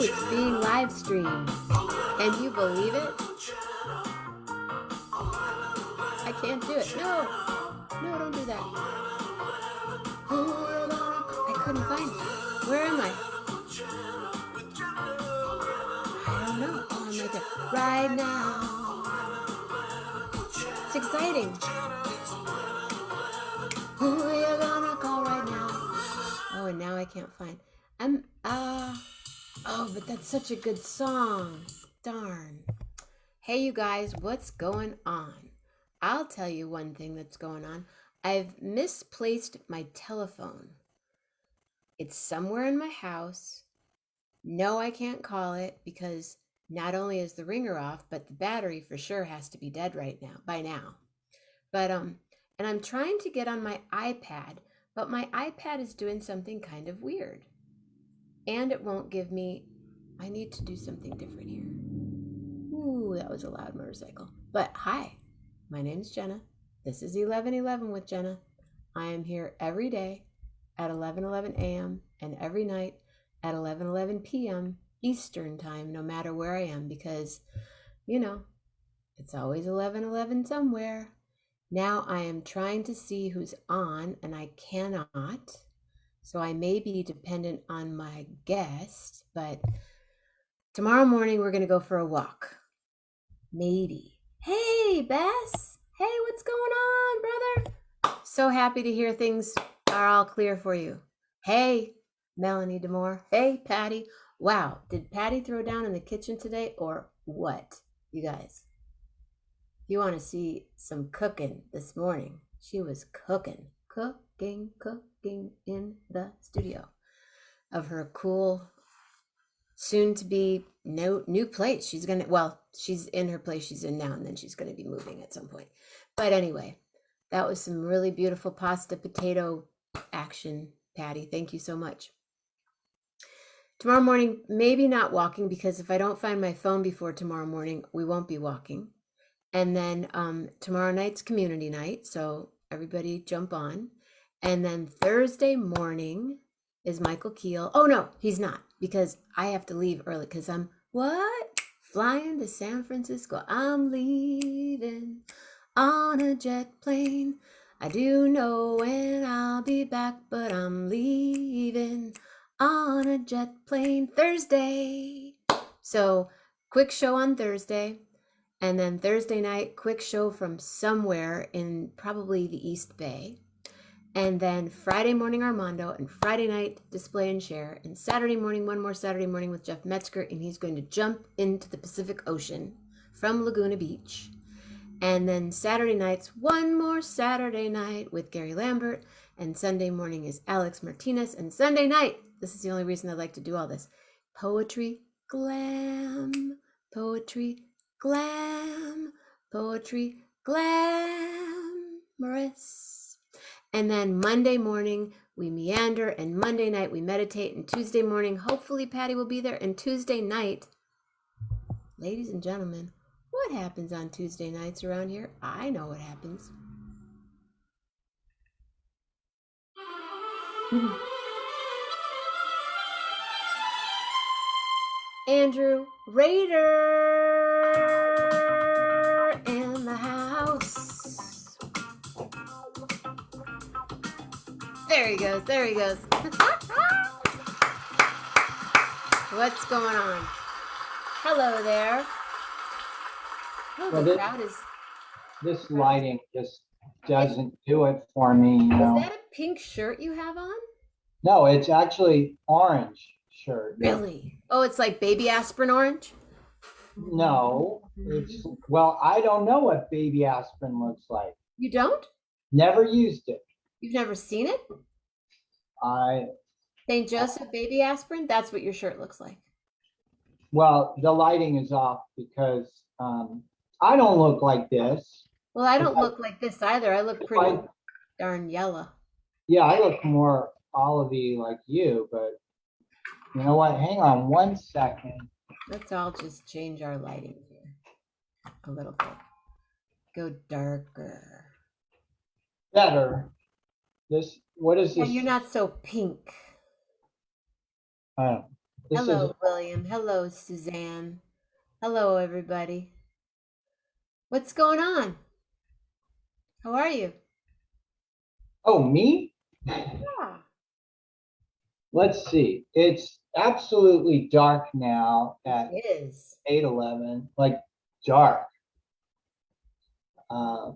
it's being live streamed. Can you believe it? I can't do it. No, don't do that. I couldn't find it. Where am I? I don't know. Oh, I'm right there. Right now. It's exciting. Who are you gonna call right now? Oh, and now I can't find. Oh, but that's such a good song. Darn. Hey, you guys, what's going on? I'll tell you one thing that's going on. I've misplaced my telephone. It's somewhere in my house. No, I can't call it because not only is the ringer off, but the battery for sure has to be dead by now. But and I'm trying to get on my iPad, but my iPad is doing something kind of weird. And it won't give me, I need to do something different here. Ooh, that was a loud motorcycle. But hi, my name's Jenna. This is 11:11 with Jenna. I am here every day at 11:11 a.m. and every night at 11:11 p.m. Eastern time, no matter where I am, because, it's always 11:11 somewhere. Now I am trying to see who's on, and I cannot. So I may be dependent on my guest, but tomorrow morning we're going to go for a walk. Maybe. Hey, Bess. Hey, what's going on, brother? So happy to hear things are all clear for you. Hey, Melanie Demore. Hey, Patty. Wow, did Patty throw down in the kitchen today or what, you guys? If you want to see some cooking this morning, she was cooking in the studio of her cool soon to be new place. She's in her place she's in now, and then she's going to be moving at some point. But anyway, that was some really beautiful pasta potato action, Patty. Thank you so much. Tomorrow morning, maybe not walking, because if I don't find my phone before tomorrow morning, we won't be walking. And then tomorrow night's community night, so everybody jump on. And then Thursday morning is Michael Keel. Oh, no, he's not, because I have to leave early because I'm, flying to San Francisco. I'm leaving on a jet plane. I do know when I'll be back, but I'm leaving on a jet plane Thursday. So quick show on Thursday. And then Thursday night, quick show from somewhere in probably the East Bay. And then Friday morning, Armando, and Friday night, Display and Share. And Saturday morning, one more Saturday morning with Jeff Metzger, and he's going to jump into the Pacific Ocean from Laguna Beach. And then Saturday nights, one more Saturday night with Gary Lambert. And Sunday morning is Alex Martinez. And Sunday night, this is the only reason I like to do all this, Poetry Glam, Poetry Glam, Poetry Glamorous. And then Monday morning, we meander, and Monday night, we meditate, and Tuesday morning, hopefully Patty will be there, and Tuesday night, ladies and gentlemen, what happens on Tuesday nights around here? I know what happens. Andrew Rader in the house. There he goes. What's going on? Hello there. Oh, well, this lighting just doesn't do it for me. Is that a pink shirt you have on? No, it's actually orange shirt. Really? Oh, it's like baby aspirin orange? No, I don't know what baby aspirin looks like. You don't? Never used it. You've never seen it? St. Joseph baby aspirin? That's what your shirt looks like. Well, the lighting is off because I don't look like this. Well, I don't look like this either. I look pretty darn yellow. Yeah, I look more olivey like you, but you know what? Hang on one second. Let's all just change our lighting here a little bit. Go darker. Better. What is this? And you're not so pink. Oh. This is, Hello, William. Hello, Suzanne. Hello, everybody. What's going on? How are you? oh, me? Yeah. Let's see. It's absolutely dark now at It is. 8:11, like dark. Uh,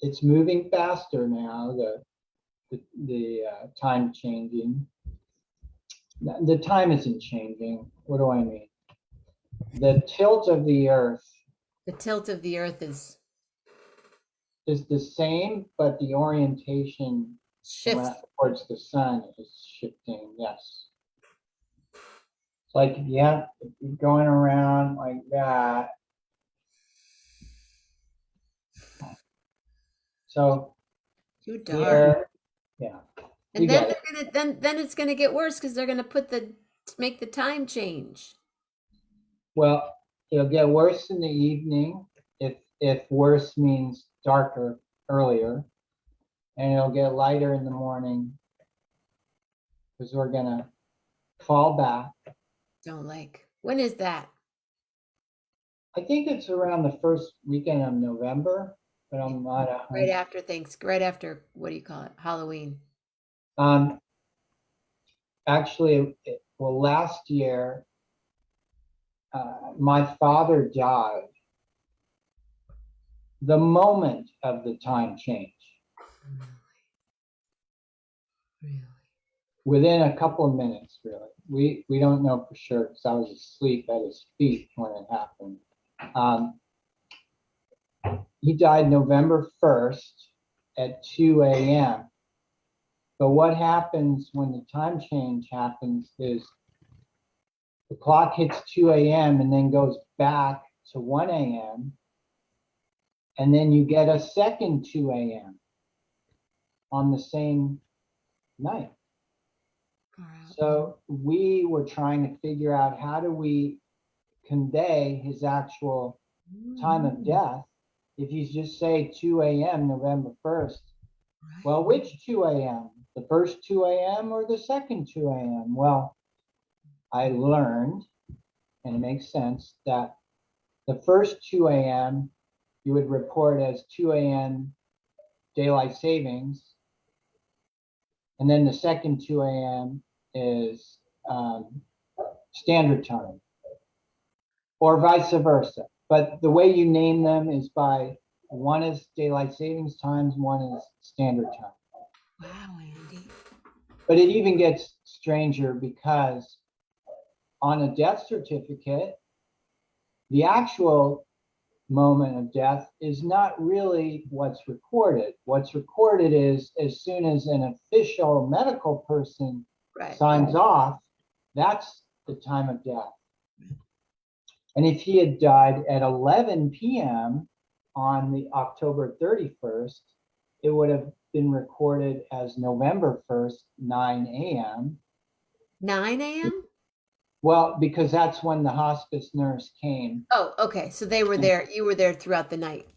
it's moving faster now, the time changing. The time isn't changing. What do I mean? The tilt of the Earth The tilt of the earth is is the same, but the orientation shifts. around towards the sun is shifting. Yes. It's like, yeah, if you're going around like that. So Too dark. here, yeah, And you then get it. they're gonna then it's gonna get worse because they're gonna put the make the time change. Well, it'll get worse in the evening if worse means darker earlier, and it'll get lighter in the morning because we're gonna fall back. Don't like. When is that? I think it's around the first weekend of November, but I'm not a Right hundred. after right after what do you call it? Halloween. Um, actually, well, last year, my father died the moment of the time change. Really? Within a couple of minutes, really. We don't know for sure because I was asleep at his feet when it happened. Um, he died November 1st at 2 a.m. But what happens when the time change happens is the clock hits 2 a.m. and then goes back to 1 a.m. And then you get a second 2 a.m. on the same night. So we were trying to figure out how do we convey his actual time of death if you just say 2 a.m. November 1st. Well, which 2 a.m.? The first 2 a.m. or the second 2 a.m.? Well, I learned, and it makes sense, that the first 2 a.m. you would report as 2 a.m. daylight savings, and then the second 2 a.m. is standard time, or vice versa. But the way you name them is by one is daylight savings times, one is standard time. Wow, Andy. But it even gets stranger because on a death certificate, the actual moment of death is not really what's recorded. What's recorded is as soon as an official medical person Right. signs off, that's the time of death. And if he had died at 11 p.m. on the October 31st, it would have been recorded as November 1st, 9 a.m. 9 a.m.? Well, because that's when the hospice nurse came. Oh, okay. So they were there. You were there throughout the night,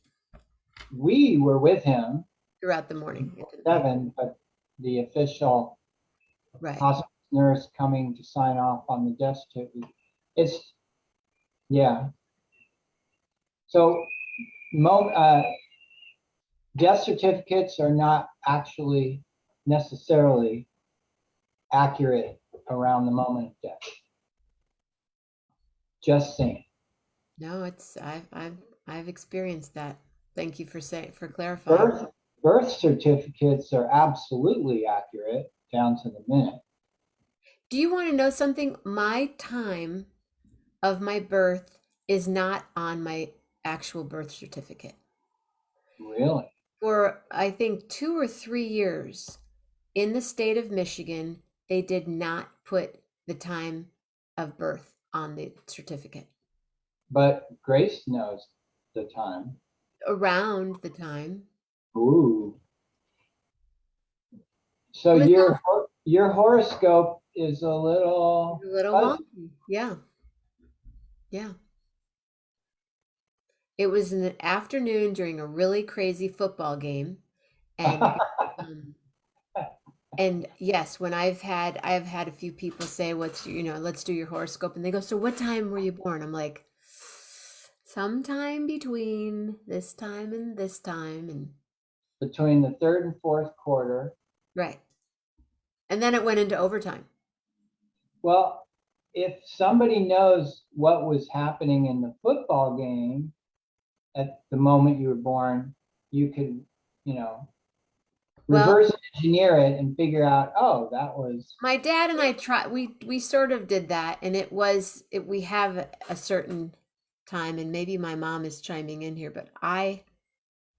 We were with him throughout the morning. 7, but the official Right. hospice nurse coming to sign off on the death certificate. It's, yeah. So death certificates are not actually necessarily accurate around the moment of death. Just saying. No, it's I've experienced that. Thank you for clarifying. Birth certificates are absolutely accurate down to the minute. Do you want to know something? My time of my birth is not on my actual birth certificate. Really? For I think 2 or 3 years in the state of Michigan, they did not put the time of birth on the certificate. But Grace knows the time. Around the time. Ooh. So It was your horoscope is a little a little fuzzy. wonky. Yeah. Yeah. It was in the afternoon during a really crazy football game. And um, And yes, when I've had a few people say, "What's let's do your horoscope," and they go, "So what time were you born?" I'm like, "Sometime between this time and this time," and Between the third and fourth quarter. right, and then it went into overtime. Well, if somebody knows what was happening in the football game at the moment you were born, you could, you know, Well, reverse engineer it and figure out, oh, that was. my dad and I we sort of did that, and we have a certain time, and maybe my mom is chiming in here, but I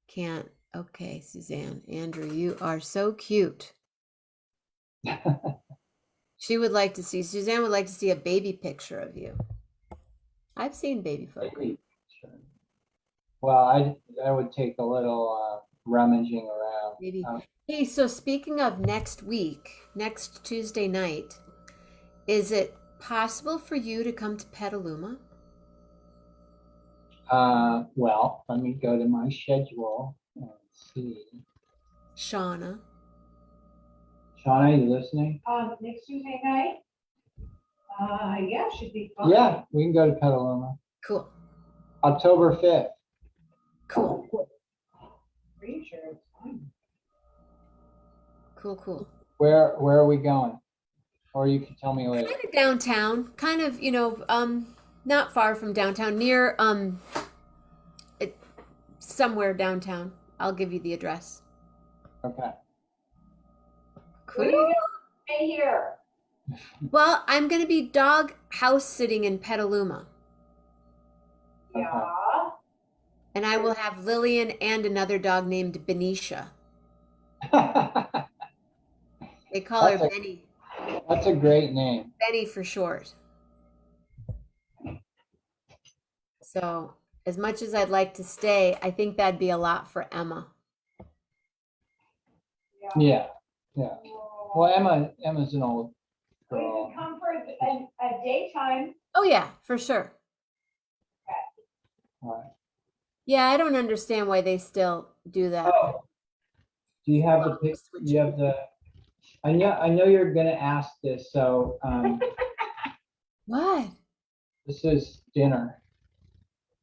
can't. Okay, Suzanne, Andrew, you are so cute. Suzanne would like to see a baby picture of you. I've seen baby photos. Well, I would take a little rummaging around. Maybe. Hey, so speaking of next week, next Tuesday night, is it possible for you to come to Petaluma? Well, let me go to my schedule and see. Shauna. Shauna, are you listening? Next Tuesday night? Yeah, should be fun. Yeah, we can go to Petaluma. Cool. October 5th. Cool. Pretty sure it's fine. Cool. Where are we going? Or you can tell me later. Kind of downtown, kind of, not far from downtown, near somewhere downtown. I'll give you the address. Okay. What are you gonna stay here? Well, I'm going to be dog house sitting in Petaluma, Yeah. and I will have Lillian and another dog named Benicia. They call her That's Benny. That's a great name. Benny for short. So, as much as I'd like to stay, I think that'd be a lot for Emma. Yeah. Well, Emma's an old We girl. can come for a daytime. Oh yeah, for sure. All right. Yeah, I don't understand why they still do that. Oh, do you have the pic? You have the. I know you're gonna ask this, so What? this is dinner.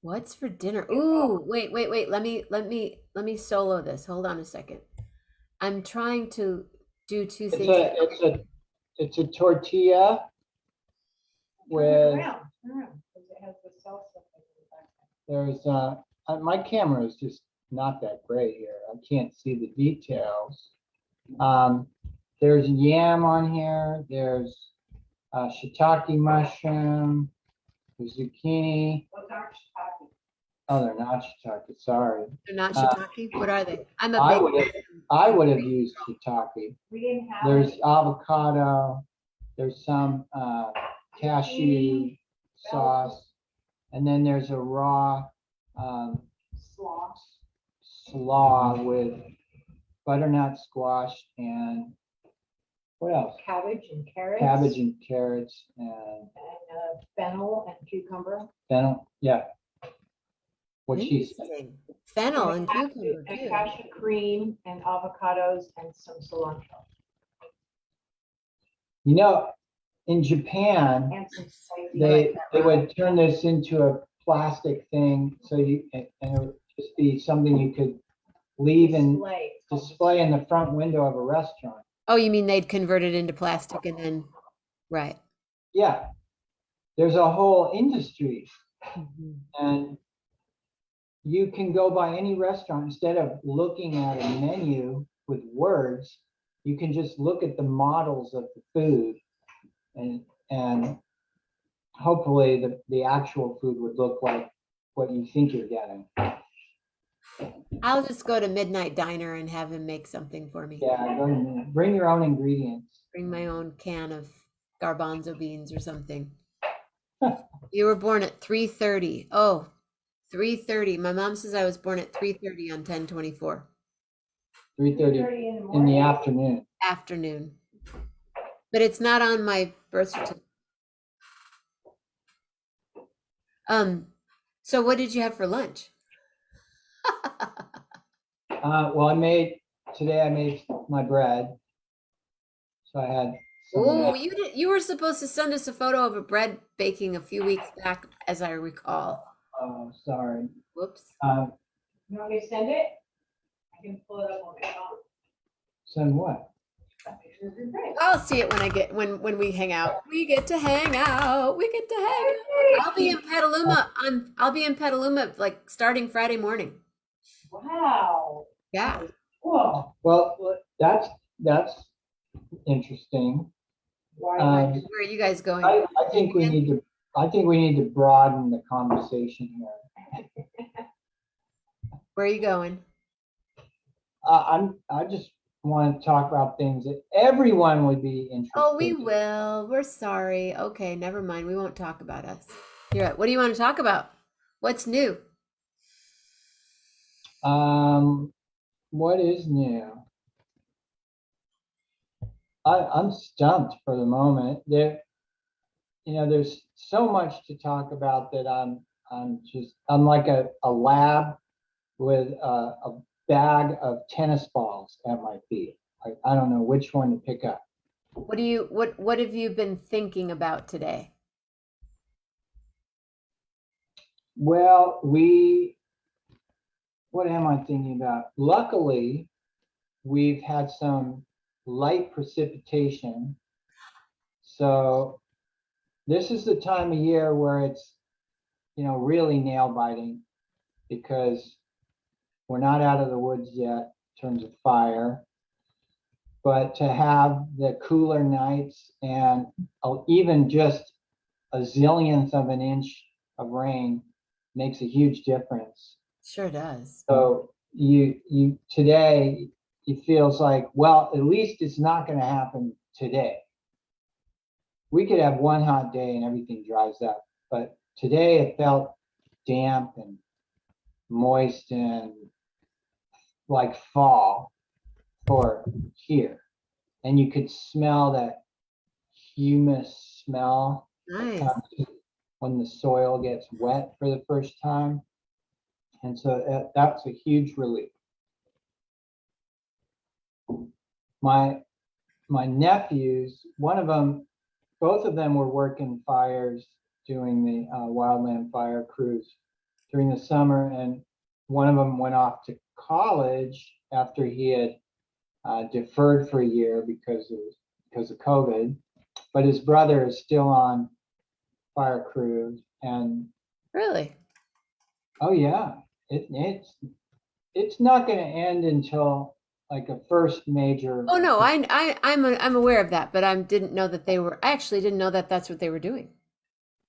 What's for dinner? Ooh, wait. Let me solo this.Hold on a second. I'm trying to do two things. It's a tortilla with Turn around, because it has the salsa. there's my camera is just not that great here. I can't see the details. There's yam on here. There's shiitake mushroom. There's zucchini. Those aren't shiitake. Oh, they're not shiitake. Sorry. They're not shiitake. What are they? I'm a I big. would have used shiitake. We didn't have. There's avocado. There's some cashew sauce, and then there's a raw slaw with butternut squash and what else? Cabbage and carrots. Cabbage and carrots and Fennel and cucumber. fennel. Yeah. What she said. Interesting. Fennel and cucumber And too. cashew cream and avocados and some cilantro. You know, in Japan, And some spicy. they would turn this into a plastic thing, so and it would just be something you could leave and display in the front window of a restaurant. Oh, you mean they'd convert it into plastic and then, right? Yeah, there's a whole industry, and you can go by any restaurant instead of looking at a menu with words. You can just look at the models of the food, and hopefully the actual food would look like what you think you're getting. I'll just go to Midnight Diner and have him make something for me. Yeah, bring your own ingredients. Bring my own can of garbanzo beans or something. You were born at 3:30. Oh, 3:30. My mom says I was born at 3:30 on 10/24. 3:30 in the afternoon. Afternoon. But it's not on my birth certificate. So what did you have for lunch? Well, I made my bread. So I had some of Oh, that. you were supposed to send us a photo of a bread baking a few weeks back, as I recall. Oh, sorry. Whoops. You want me to send it? I can pull it up on my phone. Send what? Got pictures of your bread. I'll see it when we hang out. We get to hang out. We get to hang out. I'll be in Petaluma like starting Friday morning. Wow. Yeah. Cool. Well, that's interesting. Why? Where are you guys going? I think we need to broaden the conversation here. Where are you going? I just want to talk about things that everyone would be interested Oh, we in. will. We're sorry. Okay, never mind. We won't talk about us. What do you want to talk about? What's new? What is new? I'm stumped for the moment. There's so much to talk about that I'm like a lab with a bag of tennis balls at my feet. I don't know which one to pick up. What have you been thinking about today? Well, what am I thinking about? Luckily, we've had some light precipitation. So this is the time of year where it's, really nail biting because we're not out of the woods yet in terms of fire. But to have the cooler nights and even just a zillionth of an inch of rain makes a huge difference. Sure does. So today it feels like, well, at least it's not going to happen today. We could have one hot day and everything dries up, but today it felt damp and moist and like fall for here. And you could smell that humus smell Nice. when the soil gets wet for the first time. And so that's a huge relief. My nephews, both of them were working fires doing the wildland fire crews during the summer, and one of them went off to college after he had deferred for a year because of COVID. But his brother is still on fire crews, and Really? oh yeah, it's not going to end until like a first major. Oh no, I'm aware of that, but I didn't know that they were. I actually didn't know that that's what they were doing.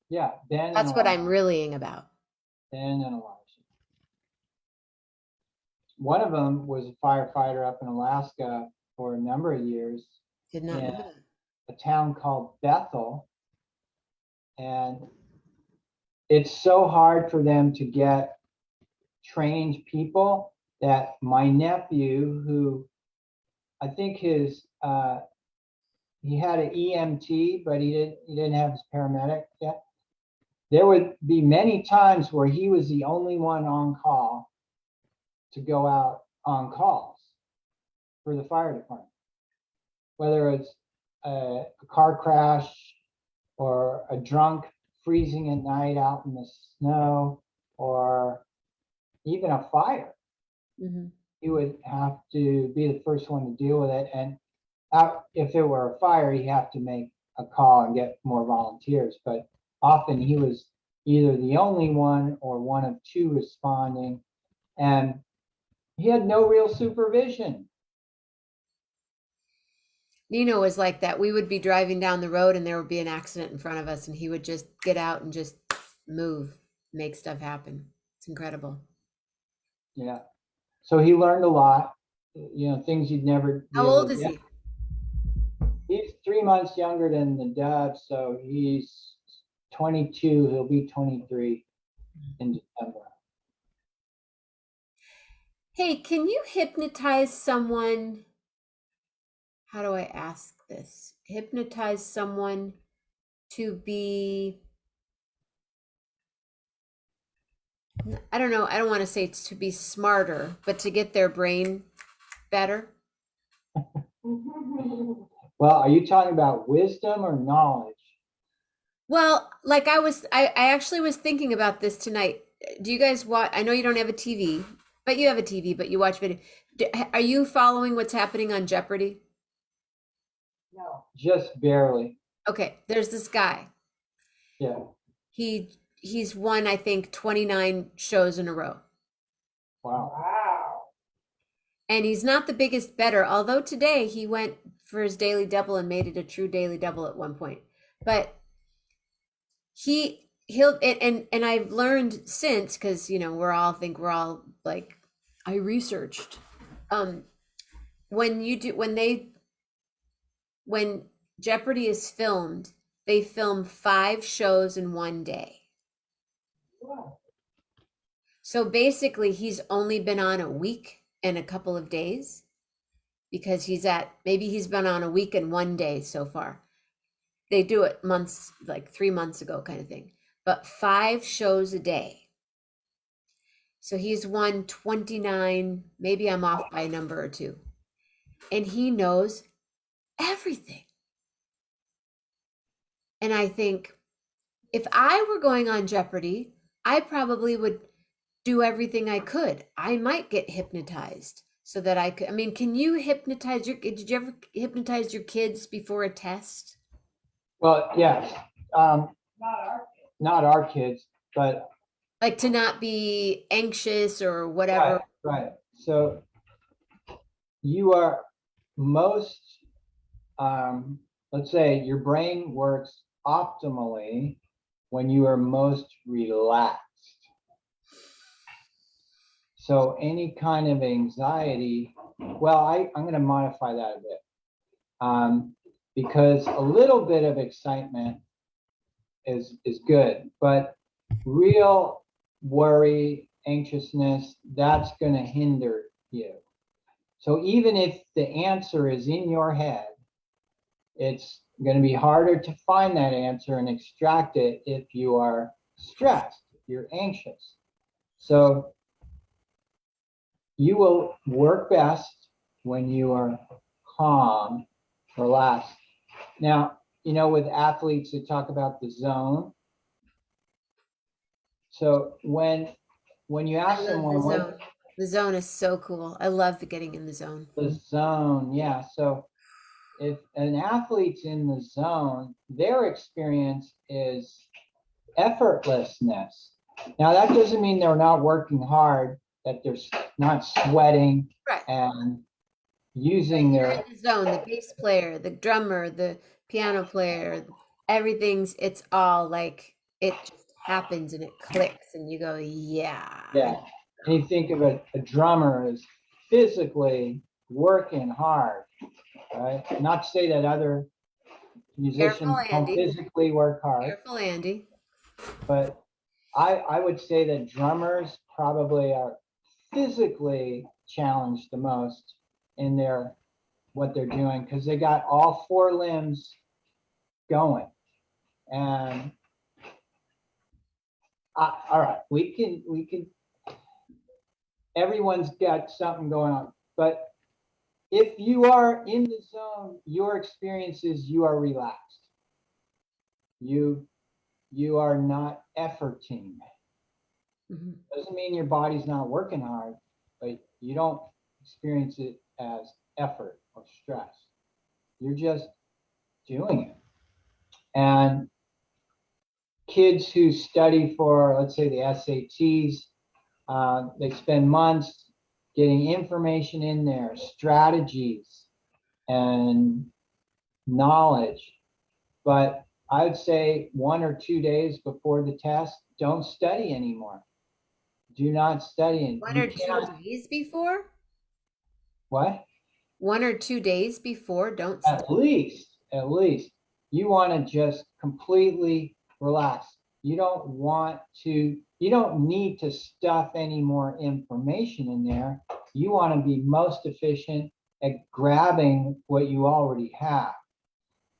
Yeah, Ben. That's what I'm relaying about. Ben and Elijah. One of them was a firefighter up in Alaska for a number of years Did not in know that. a town called Bethel, and it's so hard for them to get trained people that my nephew, who I think he had an EMT, but he didn't have his paramedic yet. There would be many times where he was the only one on call to go out on calls for the fire department, whether it's a car crash or a drunk freezing at night out in the snow, or even a fire. Mm-hmm. He would have to be the first one to deal with it. And if it were a fire, he'd have to make a call and get more volunteers. But often he was either the only one or one of two responding. And he had no real supervision. Nino was like that. We would be driving down the road and there would be an accident in front of us, and he would just get out and just move, make stuff happen. It's incredible. Yeah. So he learned a lot, things you'd never be How able old to is get. he? He's 3 months younger than the dove, so he's 22. He'll be 23 in December. Hey, can you hypnotize someone? How do I ask this? Hypnotize someone to be, I don't know, I don't want to say it's to be smarter, but to get their brain better. Well, are you talking about wisdom or knowledge? Well, like I actually was thinking about this tonight. Do you guys watch? I know you don't have a TV, but you have a TV, but you watch video. Are you following what's happening on Jeopardy? No. Just barely. Okay, there's this guy. Yeah. He's won, I think, 29 shows in a row. Wow. Wow. And he's not the biggest bettor, although today he went for his daily double and made it a true daily double at one point. But he'll and I've learned since, because we're all like, I researched. When you do when Jeopardy is filmed, they film 5 shows in one day. Wow. So basically he's only been on a week and a couple of days, because maybe he's been on a week and one day so far. They do it months, like 3 months ago kind of thing. But 5 shows a day. So he's won 29, maybe I'm off by a number or two. And he knows everything. And I think if I were going on Jeopardy, I probably would do everything I could. I might get hypnotized so that I could. I mean, can you hypnotize did you ever hypnotize your kids before a test? Well, yes. Not our kids. Not our kids, but Like to not be anxious or whatever. right. So you are most, let's say your brain works optimally when you are most relaxed. So any kind of anxiety, well, I'm going to modify that a bit, because a little bit of excitement is good, but real worry, anxiousness, that's going to hinder you. So even if the answer is in your head, it's going to be harder to find that answer and extract it if you are stressed, if you're anxious. So you will work best when you are calm, relaxed. Now, with athletes, they talk about the zone. So when you I ask love someone the what zone. The zone is so cool. I love getting in the zone. the zone, yeah. So if an athlete's in the zone, their experience is effortlessness. Now, that doesn't mean they're not working hard, that they're not sweating Right. and using You're their, in the zone, the bass player, the drummer, the piano player, it's all like it just happens and it clicks and you go, yeah. yeah. And you think of a drummer as physically working hard, right? Not to say that other musicians Careful, don't Andy. physically work hard, Careful, Andy. but I would say that drummers probably are physically challenged the most in what they're doing, because they got all 4 limbs going. And all right, we can everyone's got something going on, but if you are in the zone, your experience is you are relaxed. You are not efforting. Mhm. Doesn't mean your body's not working hard, but you don't experience it as effort or stress. You're just doing it. And kids who study for, let's say, the SATs, they spend months getting information in there, strategies and knowledge. But I would say 1 or 2 days before the test, don't study anymore. Do not study. 1 You or 2 can't. days before? What? 1 or 2 days before, don't At least, you want to just completely relax. You don't need to stuff any more information in there. You want to be most efficient at grabbing what you already have.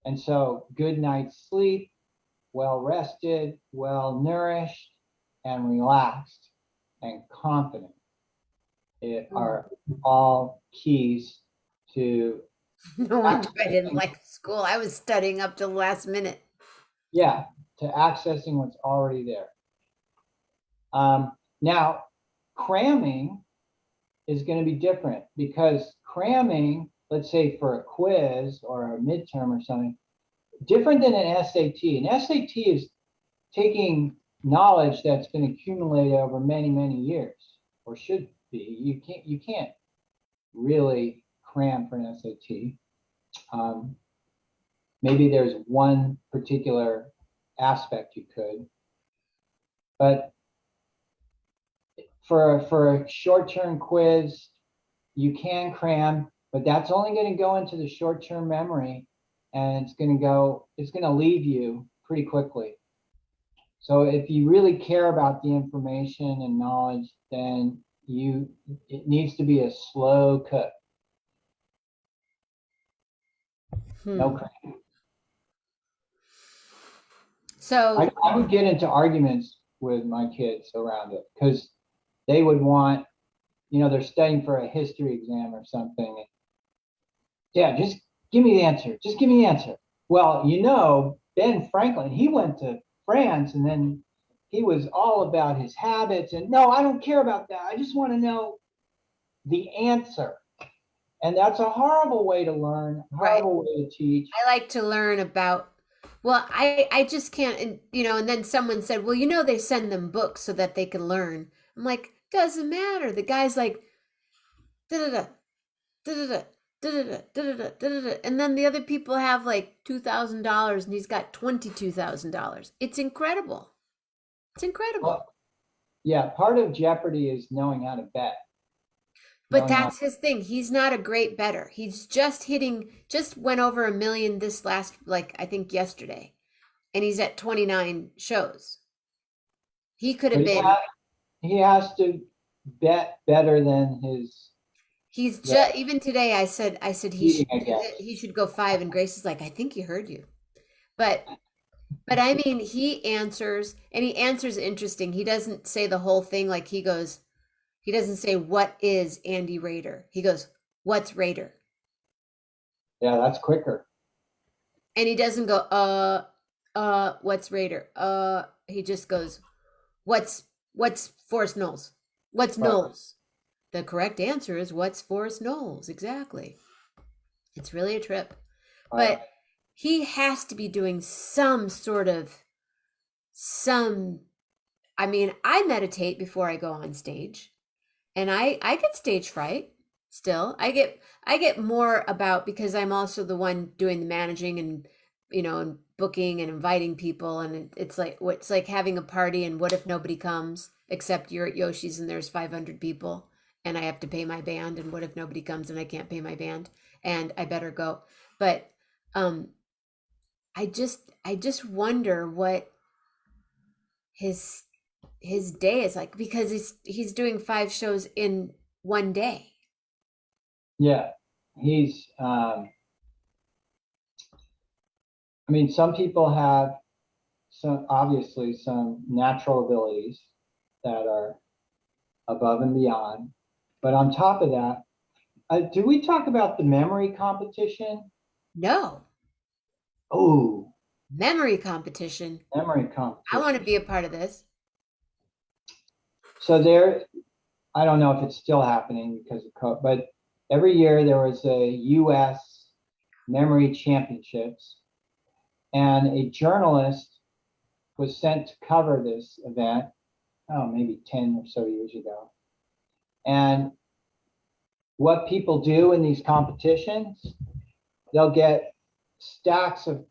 And so good night's sleep, well rested, well nourished, and relaxed and confident are all keys to No wonder I didn't accessing, like school. I was studying up to the last minute. yeah, to accessing what's already there. Now, cramming is going to be different because cramming, let's say for a quiz or a midterm or something, different than an SAT. An SAT is taking knowledge that's been accumulated over many, many years, or should be. You can't really cram for an SAT. Maybe there's one particular aspect you could, but for a short-term quiz, you can cram, but that's only going to go into the short-term memory, and it's going to leave you pretty quickly. So if you really care about the information and knowledge, then it needs to be a slow cook. No cram. So I would get into arguments with my kids around it because they would want, they're studying for a history exam or something. Yeah, just give me the answer. Just give me the answer. Well, Ben Franklin, he went to France and then he was all about his habits. And no, I don't care about that. I just want to know the answer. And that's a horrible way to learn, horrible way to teach. I like to learn about, well, I just can't, and then someone said, well, they send them books so that they can learn. I'm like, doesn't matter. The guy's like, da da da, da da da. And then the other people have like $2,000 and he's got $22,000. It's incredible. It's incredible. Well, yeah, part of Jeopardy is knowing how to bet. But that's his thing. He's not a great bettor. He's just went over 1 million this last, I think yesterday. And he's at 29 shows. He could have been. He has to bet better than his. He's just, even today I said he should go 5, and Grace is like, I think he heard you. But I mean, he answers interesting. He doesn't say the whole thing. He doesn't say, what is Andy Rader? He goes, what's Rader? Yeah, that's quicker. And he doesn't go, what's Rader? He just goes, what's Forest Knolls? What's Knolls? The correct answer is what's Forest Knolls? Exactly. It's really a trip. But he has to be doing I meditate before I go on stage. And I get stage fright still. I get more about, because I'm also the one doing the managing and and booking and inviting people, and it's like having a party, and what if nobody comes except you're at Yoshi's and there's 500 people and I have to pay my band, and what if nobody comes and I can't pay my band and I better go. But I just wonder what his day is like, because he's doing 5 shows in one day. Yeah, he's some people have obviously some natural abilities that are above and beyond, but on top of that, did we talk about the memory competition? No. Oh, memory competition. I want to be a part of this. So I don't know if it's still happening because of COVID, but every year there was a U.S. memory championships, and a journalist was sent to cover this event, maybe 10 or so years ago. And what people do in these competitions, they'll get stacks of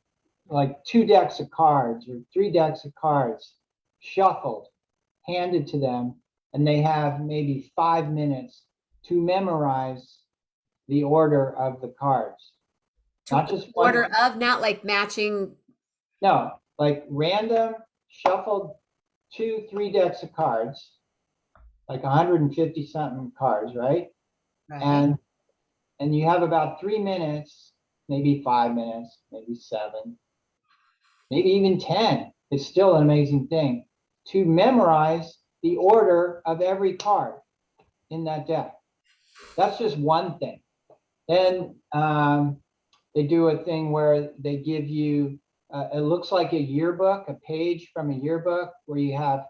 2 decks of cards or 3 decks of cards shuffled, handed to them, and they have maybe 5 minutes to memorize the order of the cards. Not just order of, not like matching. No, like random shuffled 2-3 decks of cards, like 150 something cards, right? And you have about 3 minutes, maybe 5 minutes, maybe 7, maybe even 10. It's still an amazing thing to memorize the order of every card in that deck. That's just one thing. Then they do a thing where they give you, it looks like a yearbook, a page from a yearbook where you have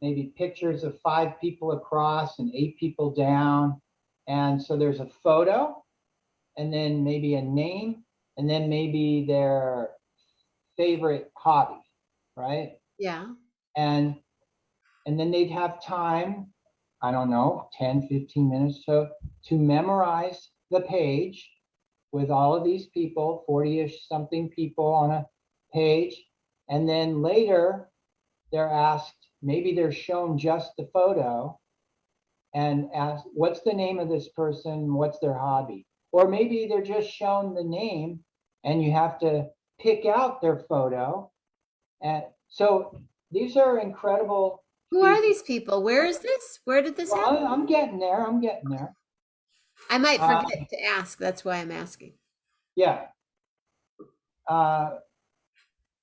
maybe pictures of 5 people across and 8 people down. And so there's a photo and then maybe a name and then maybe their favorite hobby, right? Yeah. And then they'd have time, I don't know, 10, 15 minutes to memorize the page with all of these people, 40-ish something people on a page. And then later they're asked, maybe they're shown just the photo and asked, what's the name of this person? What's their hobby? Or maybe they're just shown the name and you have to pick out their photo. And so these are incredible. Who are these people? Where is this? Where did this Well, happen? I'm getting there. I'm getting there. I might forget to ask. That's why I'm asking. Yeah.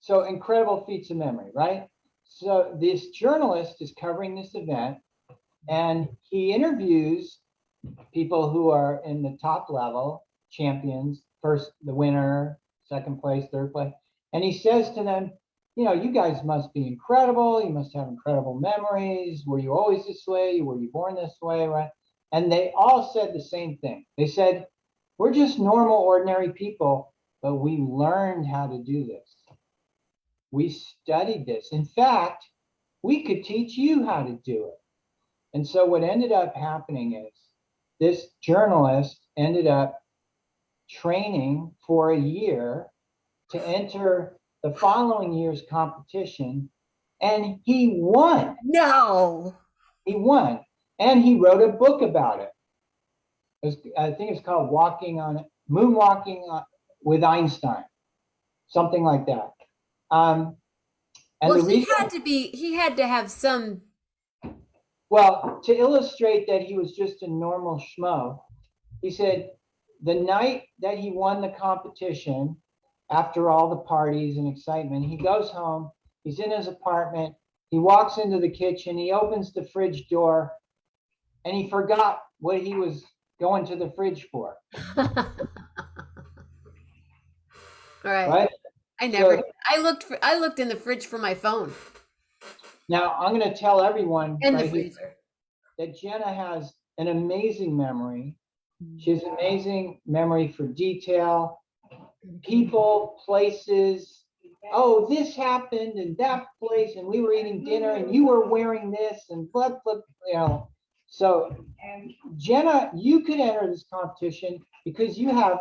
So incredible feats of memory, right? So this journalist is covering this event and he interviews people who are in the top level, champions, first, the winner, second place, third place. And he says to them, you know, you guys must be incredible. You must have incredible memories. Were you always this way? Were you born this way? Right? And they all said the same thing. They said, we're just normal, ordinary people, but we learned how to do this. We studied this. In fact, we could teach you how to do it. And so what ended up happening is this journalist ended up training for a year to enter the following year's competition, and he won. No. He won, and he wrote a book about it. I think it's called Moonwalking with Einstein, something like that. And Well, the reason, he had to have some. well, to illustrate that he was just a normal schmo, he said the night that he won the competition, after all the parties and excitement, he goes home, he's in his apartment, he walks into the kitchen, he opens the fridge door, and he forgot what he was going to the fridge for. Right? I looked in the fridge for my phone. Now I'm going to tell everyone And the right here freezer. that Jenna has an amazing memory. She has amazing memory for detail, people, places. Oh, this happened in that place, and we were eating dinner, and you were wearing this, and blah, blah, you know. So, Jenna, you could enter this competition because you have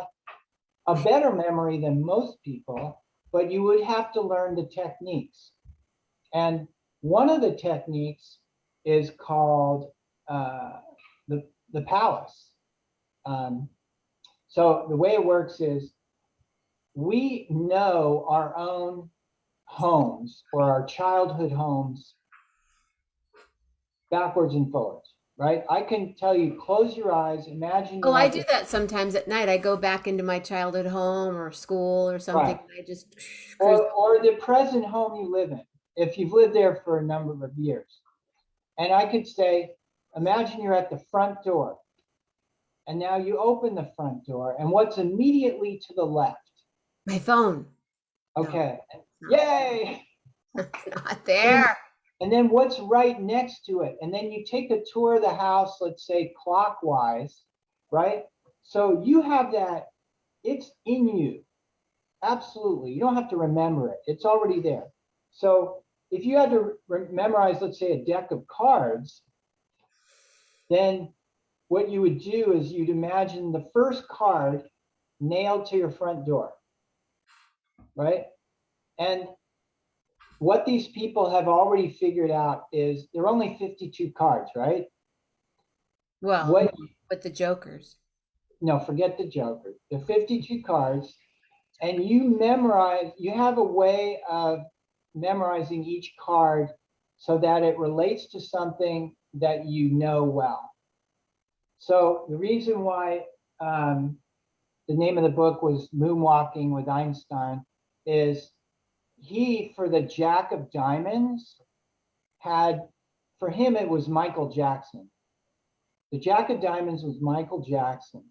a better memory than most people, but you would have to learn the techniques. And one of the techniques is called the palace. So the way it works is we know our own homes or our childhood homes backwards and forwards, right? I can tell you, close your eyes, imagine. Oh, I do that sometimes at night. I go back into my childhood home or school or something. Right. And I just or the present home you live in, if you've lived there for a number of years. And I could say, imagine you're at the front door. And now you open the front door, and what's immediately to the left? my phone. Okay. No. Yay! It's not there. And then what's right next to it? And then you take a tour of the house, let's say clockwise, right? So you have that, it's in you. Absolutely. You don't have to remember it. It's already there. So if you had to memorize, let's say, a deck of cards, then what you would do is you'd imagine the first card nailed to your front door, right? And what these people have already figured out is there are only 52 cards, right? Well, with the jokers. No, forget the joker. The 52 cards, and you have a way of memorizing each card so that it relates to something that you know well. So the reason why the name of the book was Moonwalking with Einstein is he, for the Jack of Diamonds, for him, it was Michael Jackson. The Jack of Diamonds was Michael Jackson.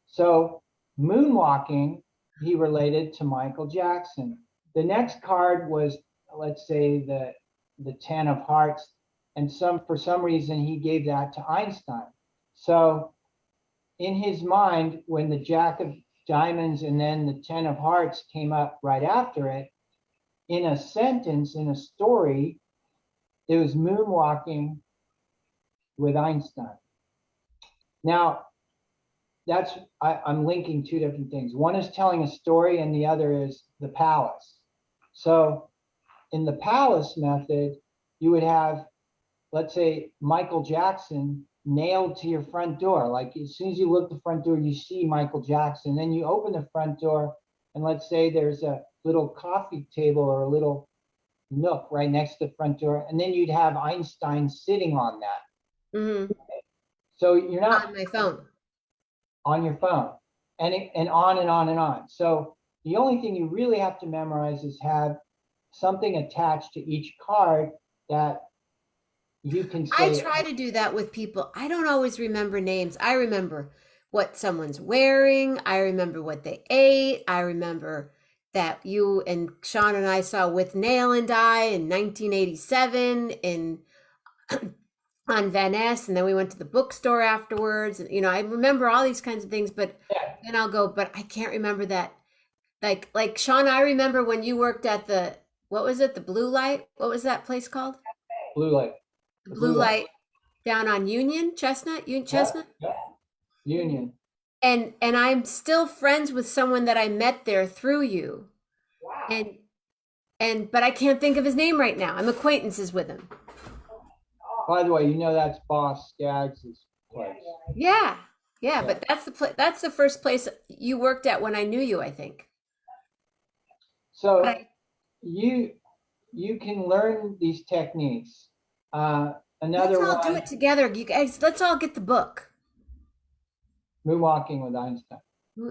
So moonwalking, he related to Michael Jackson. The next card was, let's say, the 10 of hearts, and for some reason he gave that to Einstein. So in his mind, when the Jack of diamonds and then the 10 of hearts came up right after it, in a sentence, in a story, it was moonwalking with Einstein. Now, I'm linking two different things. One is telling a story and the other is the palace. So in the palace method, you would have, let's say, Michael Jackson nailed to your front door. Like as soon as you look at the front door, you see Michael Jackson. Then you open the front door and let's say there's a little coffee table or a little nook right next to the front door. And then you'd have Einstein sitting on that. Mm-hmm. So you're not On my phone. On your phone, and on and on and on. So the only thing you really have to memorize is have something attached to each card that you can say. I try to do that with people. I don't always remember names. I remember what someone's wearing. I remember what they ate. I remember that you and Sean and I saw With Nail and I in 1987 in on Van Ness, and then we went to the bookstore afterwards. And I remember all these kinds of things, but then I'll go, but I can't remember that. Like Sean, I remember when you worked at what was it? The Blue Light? What was that place called? Blue Light. The Blue Light down on Chestnut. Yeah. Union. And I'm still friends with someone that I met there through you. Wow. But I can't think of his name right now. I'm acquaintances with him. By the way, that's Boss Skaggs' place. Yeah, but that's the first place you worked at when I knew you, I think. So you can learn these techniques. Another Let's all do it together, you guys. Let's all get the book. Moonwalking with Einstein.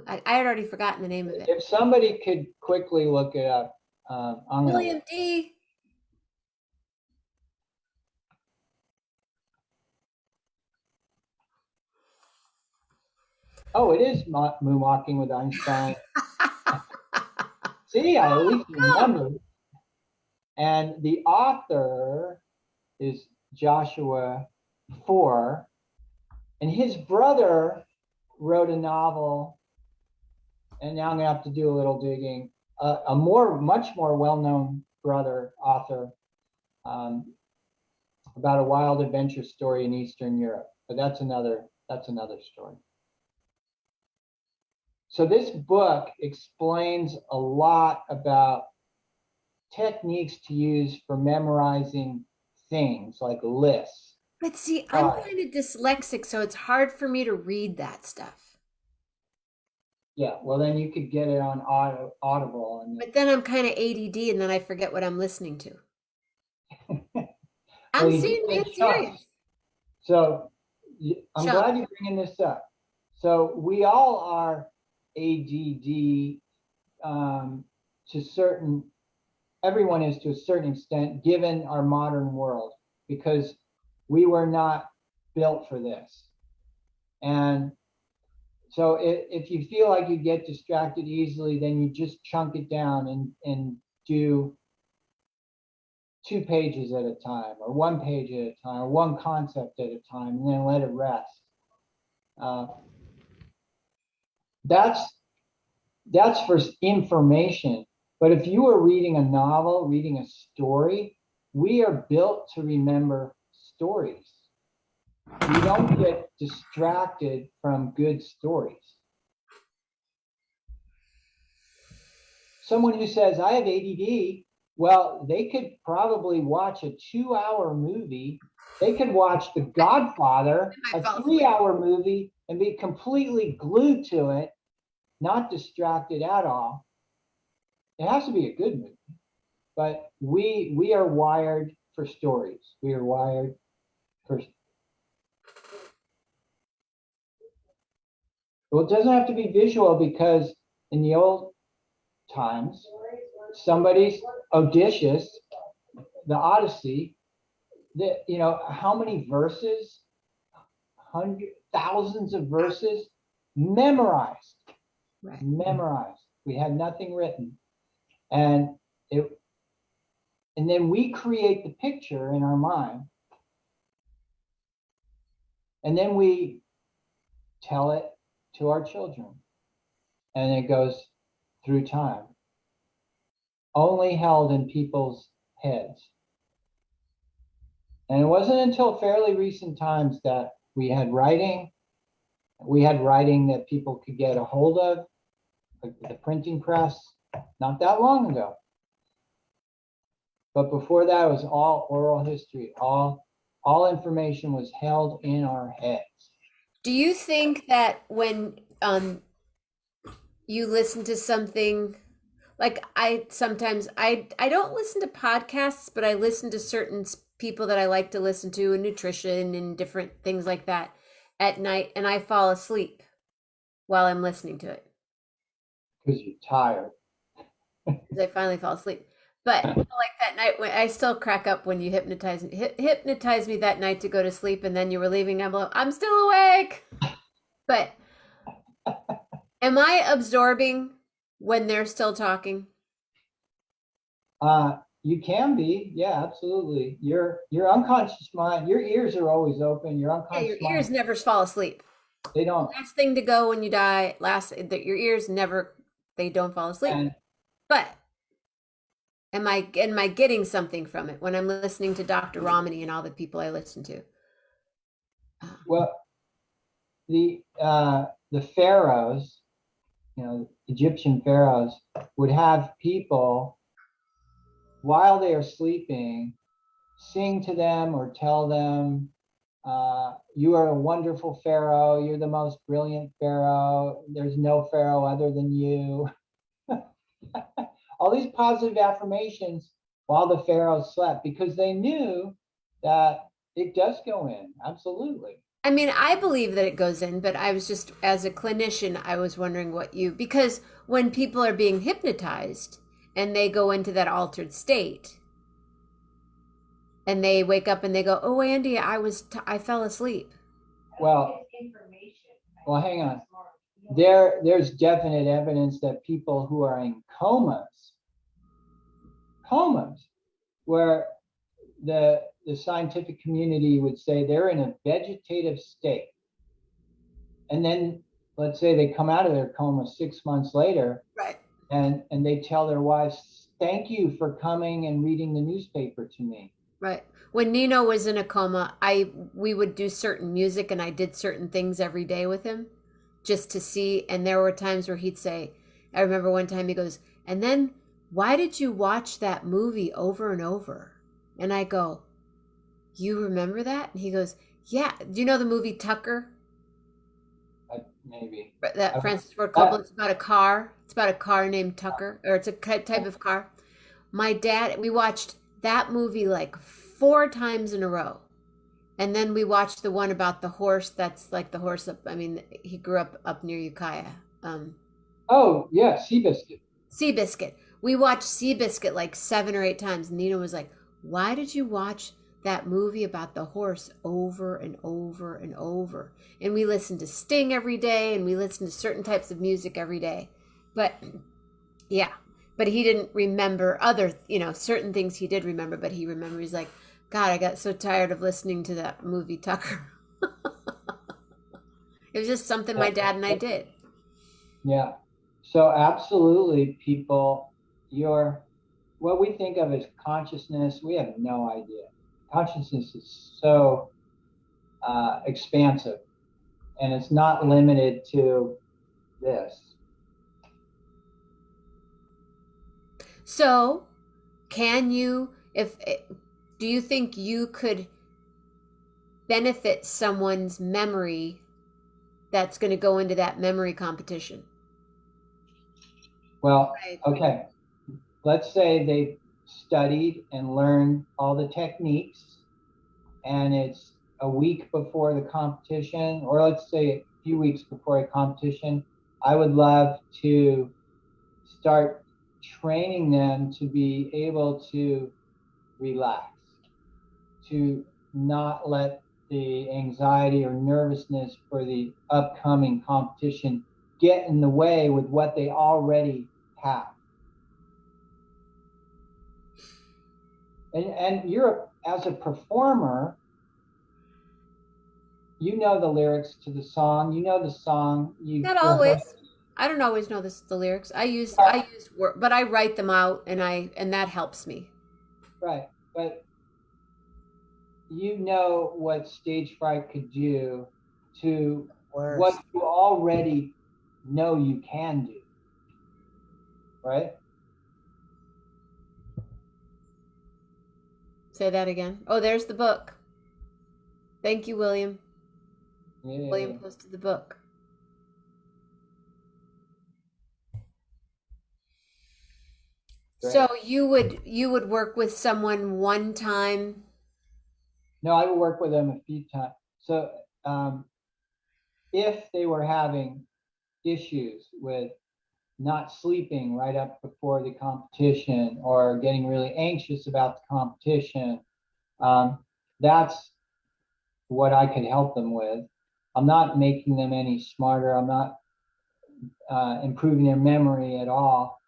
I had already forgotten the name of it. If somebody could quickly look it up, William D. Oh, it is Moonwalking with Einstein. See, I at least remember. And the author is Joshua Foer, and his brother wrote a novel, and now I'm gonna have to do a little digging. Much more well-known brother author about a wild adventure story in Eastern Europe, but that's another story. So this book explains a lot about techniques to use for memorizing things like lists. But see, I'm kind of dyslexic, so it's hard for me to read that stuff. Yeah, well then you could get it on Audible. But then I'm kind of ADD, and then I forget what I'm listening to. I'm being serious. So I'm glad you're bringing this up. So we all are ADD everyone is to a certain extent, given our modern world, because we were not built for this. And so if you feel like you get distracted easily, then you just chunk it down and do 2 pages at a time, or 1 page at a time, or 1 concept at a time, and then let it rest. That's for information. But if you are reading a novel, reading a story, we are built to remember stories. You don't get distracted from good stories. Someone who says, I have ADD, well, they could probably watch a 2-hour movie. They could watch The Godfather, a 3-hour movie, and be completely glued to it, not distracted at all. It has to be a good movie, but we are wired for stories. We are wired for. Well, it doesn't have to be visual, because in the old times, somebody's Odysseus, the Odyssey, how many verses? Thousands of verses memorized. Right. memorized. We had nothing written. And then we create the picture in our mind. And then we tell it to our children. And it goes through time. Only held in people's heads. And it wasn't until fairly recent times that we had writing. We had writing that people could get a hold of, like the printing press, not that long ago. But before that, it was all oral history. All information was held in our heads. Do you think that when you listen to something, like I sometimes I don't listen to podcasts, but I listen to certain people that I like to listen to in nutrition and different things like that at night, and I fall asleep while I'm listening to it Because you're tired. because I finally fall asleep. But like that night when I still crack up when you hypnotize me that night to go to sleep, and then you were leaving. I'm still awake. But am I absorbing when they're still talking? You can be, yeah, absolutely. Your unconscious mind, your ears are always open. Your Yeah, unconscious your ears mind, never fall asleep. they don't. Last thing to go when you die, that your ears never they don't fall asleep. And But am I getting something from it when I'm listening to Dr. Romani and all the people I listen to? well, the pharaohs, Egyptian pharaohs would have people while they are sleeping sing to them or tell them, you are a wonderful pharaoh, you're the most brilliant pharaoh, there's no pharaoh other than you. All these positive affirmations while the pharaohs slept, because they knew that it does go in, absolutely. I mean, I believe that it goes in, but I was just, as a clinician, I was wondering because when people are being hypnotized and they go into that altered state and they wake up and they go, "Oh, Andy, I fell asleep." Well, hang on. There's definite evidence that people who are in comas, where the scientific community would say they're in a vegetative state. And then let's say they come out of their coma 6 months later, Right. and they tell their wives, thank you for coming and reading the newspaper to me. Right. When Nino was in a coma, we would do certain music and I did certain things every day with him just to see. And there were times where he'd say, I remember one time he goes, "And then why did you watch that movie over and over?" And I go, "You remember that?" And he goes, "Yeah. Do you know the movie Tucker?" Maybe. That Francis Ford Coppola. It's about a car. It's about a car named Tucker, or it's a type of car. My dad, we watched that movie like 4 times in a row. And then we watched the one about the horse that's like the horse up, I mean, he grew up near Ukiah. Oh, yeah, Seabiscuit. Seabiscuit. We watched Seabiscuit like 7 or 8 times. And Nina was like, "Why did you watch that movie about the horse over and over and over?" And we listened to Sting every day and we listened to certain types of music every day. But yeah, but he didn't remember other, certain things he did remember, but he remembered, he's like, "God, I got so tired of listening to that movie Tucker." It was just something my dad and I did. Yeah. So absolutely, people, what we think of as consciousness, we have no idea. Consciousness is so expansive, and it's not limited to this. So, do you think you could benefit someone's memory that's going to go into that memory competition? Well, Right. okay. Let's say they've studied and learned all the techniques, and it's a week before the competition, or let's say a few weeks before a competition. I would love to start training them to be able to relax, to not let the anxiety or nervousness for the upcoming competition get in the way with what they already have. And you're, as a performer, you know the lyrics to the song. You know the song. Not always. I don't always know the lyrics. I use word, but I write them out, and that helps me. Right, but you know what stage fright could do to what you already know you can do, right? Say that again. Oh, there's the book. Thank you, William. Yeah. William posted the book. Great. So you would work with someone one time. No, I will work with them a few times. So if they were having issues with not sleeping right up before the competition or getting really anxious about the competition, that's what I could help them with. I'm not making them any smarter. I'm not improving their memory at all,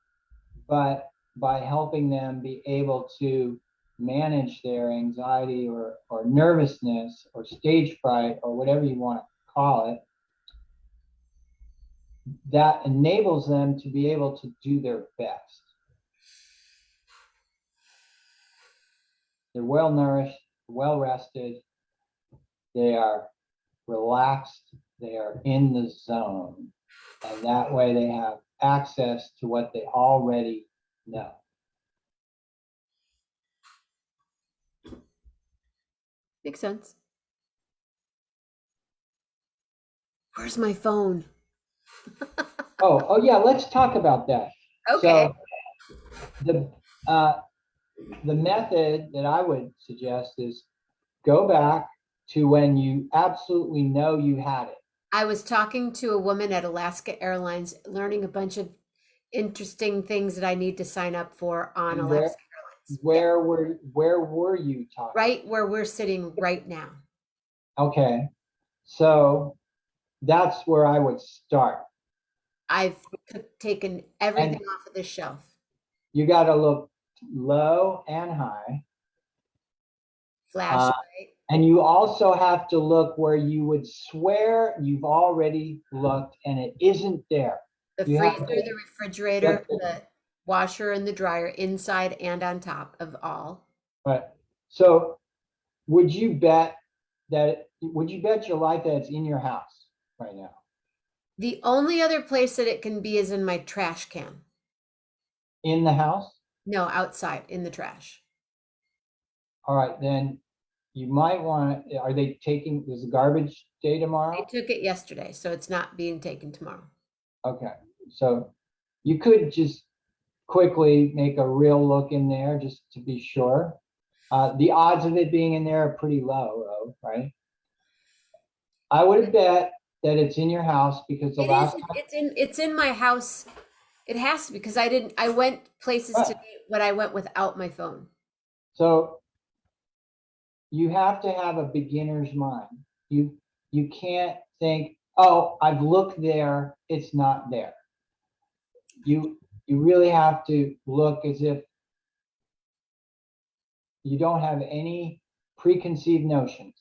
but by helping them be able to manage their anxiety or nervousness or stage fright or whatever you want to call it, that enables them to be able to do their best. They're well nourished, well rested, they are relaxed, they are in the zone, and that way they have access to what they already know. Makes sense. Where's my phone? Oh yeah, let's talk about that. Okay. So the method that I would suggest is go back to when you absolutely know you had it. I was talking to a woman at Alaska Airlines, learning a bunch of interesting things that I need to sign up for on And Alaska Airlines. where were you talking? Right where we're sitting right now. Okay, so that's where I would start. I've taken everything off of the shelf. You got to look low and high. Flashlight. And you also have to look where you would swear you've already looked and it isn't there. The freezer, the refrigerator, the washer and the dryer, inside and on top of all. Right. So would you bet your life that it's in your house right now? The only other place that it can be is in my trash can. In the house? No, outside in the trash. All right, then you might want to, are they taking, is the garbage day tomorrow? They took it yesterday, so it's not being taken tomorrow. Okay, so you could just quickly make a real look in there just to be sure. The odds of it being in there are pretty low, though, right? I would bet that it's in your house because the last time it's in my house. It has to be because I went places today when I went without my phone. So you have to have a beginner's mind. You can't think, oh, I've looked there, it's not there. You really have to look as if you don't have any preconceived notions.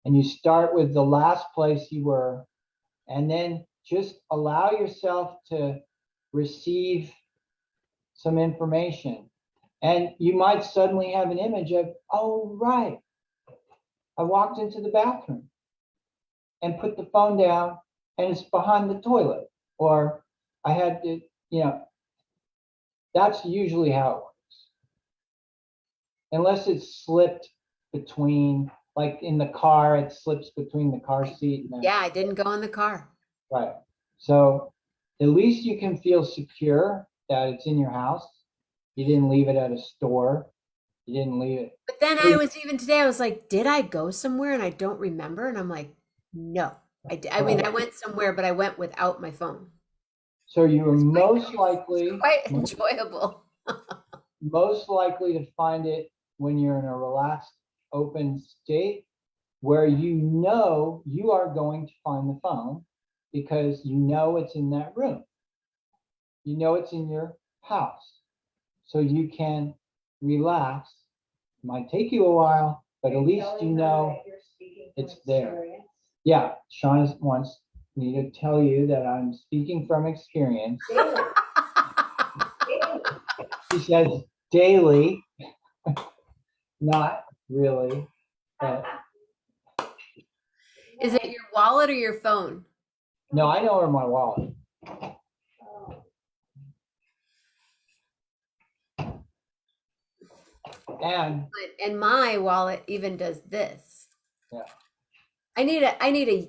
And you start with the last place you were, and then just allow yourself to receive some information. And you might suddenly have an image of, oh, right, I walked into the bathroom and put the phone down and it's behind the toilet. Or I had to, that's usually how it works. Unless it's slipped between, like in the car, it slips between the car seat. Yeah, I didn't go in the car. Right. So at least you can feel secure that it's in your house. You didn't leave it at a store. You didn't leave it. But then I was like, did I go somewhere and I don't remember? And I'm like, no, I mean, I went somewhere, but I went without my phone. So you were most likely quite enjoyable. most likely to find it when you're in a relaxed, open state where you know you are going to find the phone because you know it's in that room. You know it's in your house. So you can relax. It might take you a while, but at least you know it's there. Yeah, Shauna wants me to tell you that I'm speaking from experience. She says daily, not really, but Is it your wallet or your phone? no, I know where my wallet. And my wallet even does this. yeah. I need a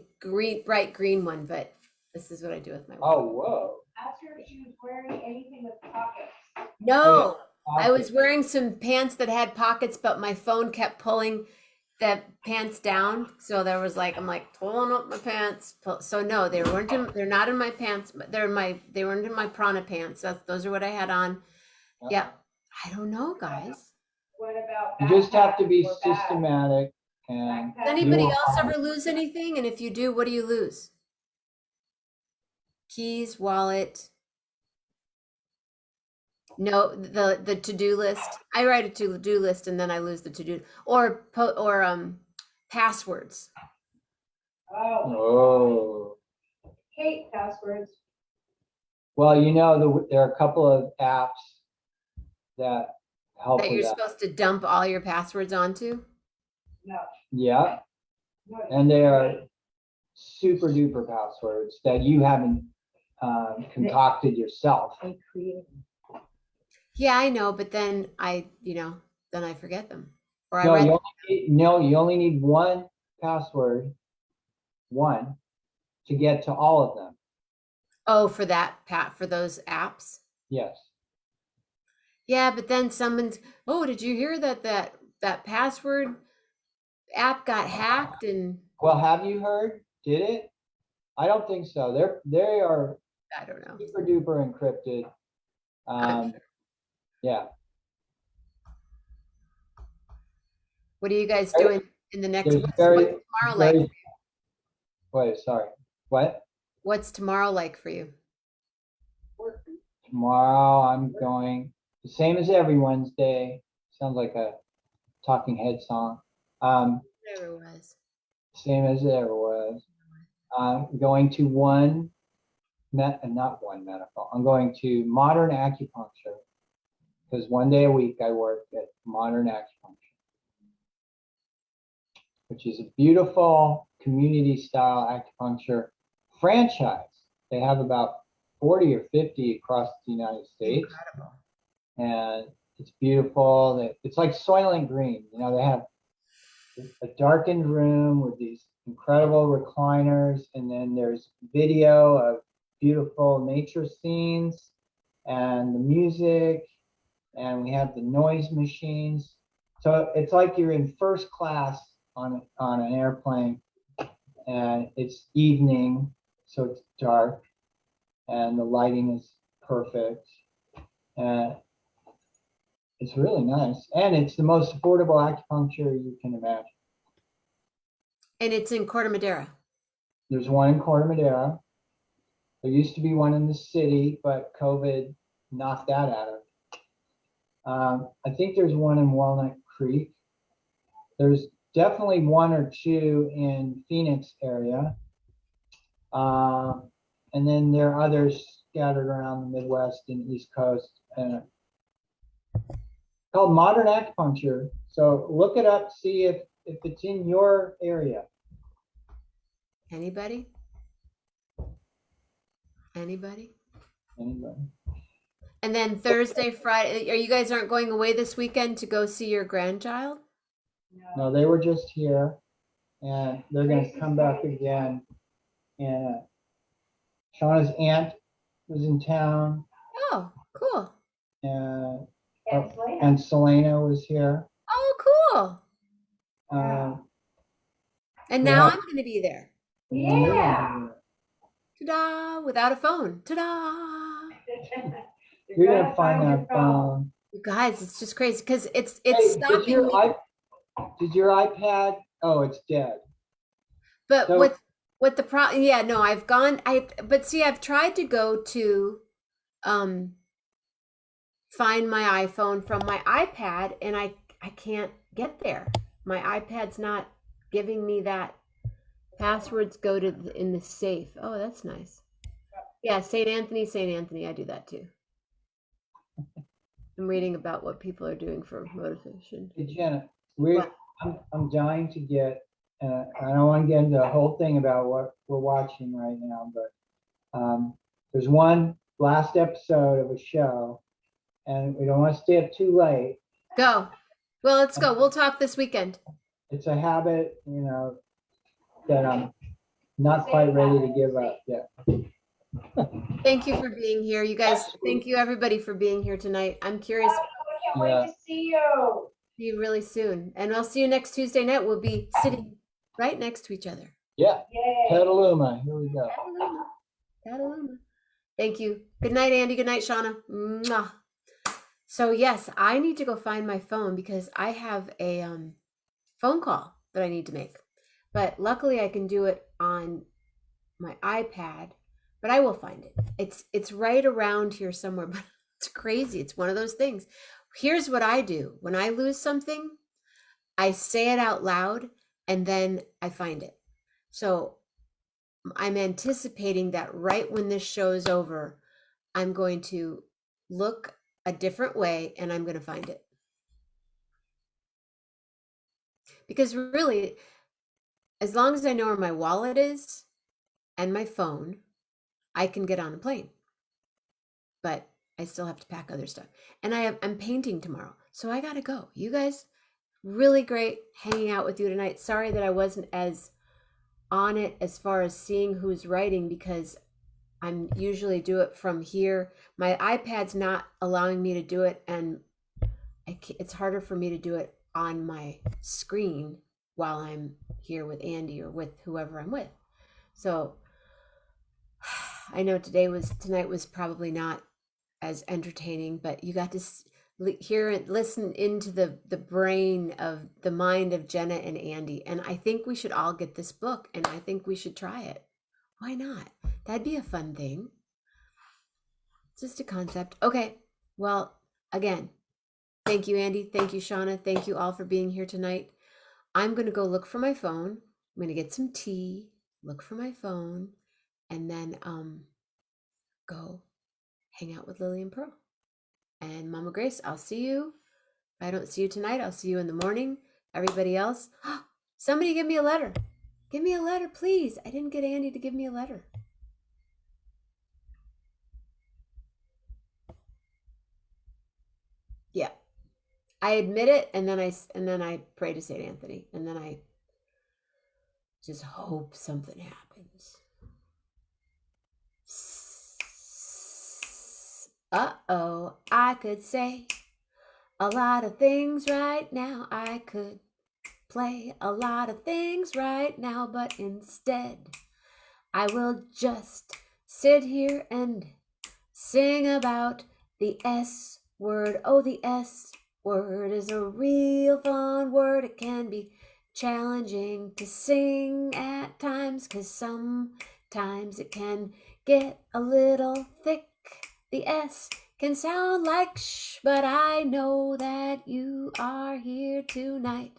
bright green one, but this is what I do with my wallet. Oh, whoa. Ask her if she was wearing anything with pockets. No, Oh, yeah. I was wearing some pants that had pockets, but my phone kept pulling the pants down. So there was like, I'm like pulling up my pants. So no, they're not in my pants, but they weren't in my prana pants. Those are what I had on. Yeah. I don't know, guys. What about You just have to be backpack or bag? systematic and Backpack. Does anybody you will else find- ever lose anything? And if you do, what do you lose? Keys, wallet. No, the to-do list. I write a to-do list and then I lose the to-do or passwords. Oh, Oh. hate passwords. Well, you know, there are a couple of apps that help That with you're that. supposed to dump all your passwords onto. No. Yeah, No. and they are super duper passwords that you haven't concocted yourself. I created. Yeah, I know, but then then I forget them. Or I No, write. you only need one password, one, to get to all of them. Oh, for those apps. Yes. Yeah, but then oh, did you hear that password app got hacked and Well, have you heard? Did it? I don't think so. They are I don't know. super duper encrypted. Yeah. What are you guys doing in the next? There's What's very, tomorrow very. like? Wait, sorry. What? What's tomorrow like for you? Tomorrow I'm going the same as every Wednesday. Sounds like a Talking Head song. Whatever it was. Same as it ever was. I'm going to not one medical. I'm going to modern acupuncture because one day a week I work at modern acupuncture, which is a beautiful community style acupuncture franchise. They have about 40 or 50 across the United States. Incredible. And it's beautiful. It's like Soylent Green. You know, they have a darkened room with these incredible recliners, and then there's video of beautiful nature scenes and the music, and we have the noise machines. So it's like you're in first class on an airplane, and it's evening, so it's dark, and the lighting is perfect, and it's really nice, and it's the most affordable acupuncture you can imagine. And it's in Corte Madera. There's one in Corte Madera. There used to be one in the city, but COVID knocked that out of it. I think there's one in Walnut Creek. There's definitely one or two in Phoenix area. And then there are others scattered around the Midwest and East Coast. Called Modern Acupuncture. So look it up, see if it's in your area. Anybody? Anybody. And then Thursday, Friday, you guys aren't going away this weekend to go see your grandchild? No, they were just here, and they're going to come back again. And Shauna's aunt was in town, Oh, cool. and And Selena was here. Oh, cool. And we now have- I'm going to be there. Yeah. Ta-da! Without a phone. Ta-da! You're gonna find that phone. You guys, it's just crazy because it's Hey, stopping me. did your iPad? Oh, it's dead. But so- what's What the yeah, no, but see, I've tried to go to, um, find my iPhone from my iPad and I can't get there. My iPad's not giving me that. Passwords go to in the safe. Oh, that's nice. Yeah, St. Anthony, St. Anthony. I do that too. I'm reading about what people are doing for motivation. Hey, Jenna, What? I'm dying to get, I don't want to get into the whole thing about what we're watching right now, but there's one last episode of a show, and we don't want to stay up too late. Go. Well, let's go. We'll talk this weekend. It's a habit, that I'm not quite ready to give up yet. Thank you for being here. You guys, thank you everybody for being here tonight. I'm curious. I can't wait to see you. See you really soon. And I'll see you next Tuesday night. We'll be sitting right next to each other. Yeah, Yay. Petaluma, here we go. Cataluma. Cataluma. Thank you. Good night, Andy. Good night, Shauna. Mwah. So yes, I need to go find my phone because I have a phone call that I need to make. But luckily I can do it on my iPad, but I will find it. It's right around here somewhere, but it's crazy. It's one of those things. Here's what I do. When I lose something, I say it out loud and then I find it. So I'm anticipating that right when this show is over, I'm going to look a different way and I'm going to find it. Because really, as long as I know where my wallet is and my phone, I can get on a plane. But I still have to pack other stuff. And I'm painting tomorrow. So I got to go. You guys, really great hanging out with you tonight. Sorry that I wasn't as on it as far as seeing who's writing because I'm usually do it from here. My iPad's not allowing me to do it, and it's harder for me to do it on my screen while I'm here with Andy or with whoever I'm with. So I know tonight was probably not as entertaining, but you got to hear and listen into the brain of the mind of Jenna and Andy. And I think we should all get this book and I think we should try it. Why not? That'd be a fun thing. Just a concept. Okay. Well, again, thank you, Andy. Thank you, Shauna. Thank you all for being here tonight. I'm going to go look for my phone. I'm going to get some tea, look for my phone, and then go hang out with Lily and Pearl. And Mama Grace, I'll see you. If I don't see you tonight, I'll see you in the morning. Everybody else, somebody give me a letter. Give me a letter, please. I didn't get Andy to give me a letter. Yeah. I admit it, and then I pray to St. Anthony, and then I just hope something happens. Uh-oh, I could say a lot of things right now. I could play a lot of things right now, but instead I will just sit here and sing about the S word. Oh, the S word is a real fun word. It can be challenging to sing at times, 'cause sometimes it can get a little thick. The S can sound like shh, but I know that you are here tonight.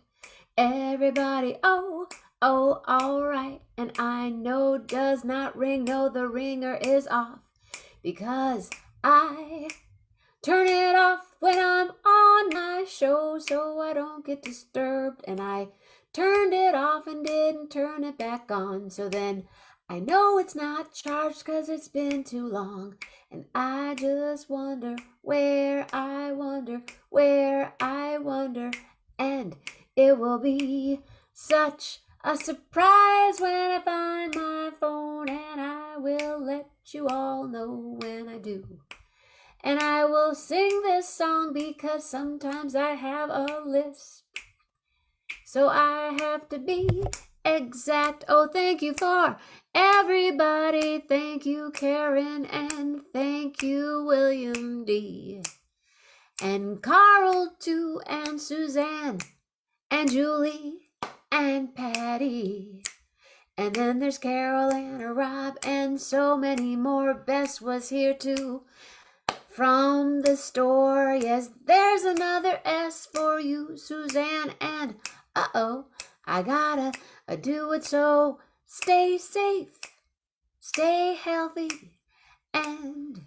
Everybody, oh, alright. And I know does not ring, no, the ringer is off, because I turn it off when I'm on my show so I don't get disturbed. And I turned it off and didn't turn it back on, so then I know it's not charged 'cause it's been too long. And I just wonder where I wonder, and it will be such a surprise when I find my phone, and I will let you all know when I do. And I will sing this song because sometimes I have a lisp, so I have to be exact. Oh, thank you for everybody. Thank you, Karen, and thank you, William D. And Carl, too, and Suzanne, and Julie, and Patty, And then there's Carol and a Rob and so many more. Bess was here too from the store. Yes, there's another S for you, Suzanne. And uh-oh, I gotta do it, so stay safe, stay healthy, and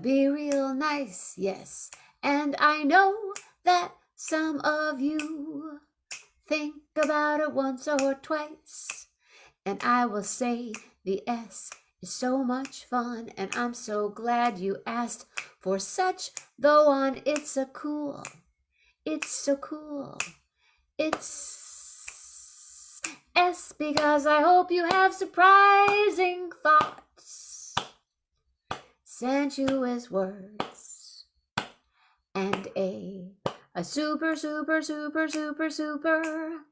be real nice. Yes, and I know that some of you think about it once or twice. And I will say the S is so much fun, and I'm so glad you asked for such the one. It's so cool. It's so cool. It's S because I hope you have surprising thoughts, sensuous words, and a super, super, super, super, super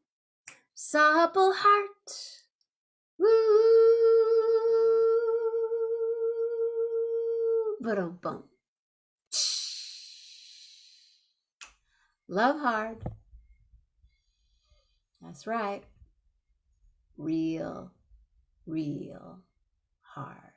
supple heart. Woo! Ba-dum-bum. Love hard. That's right. Real, real hard.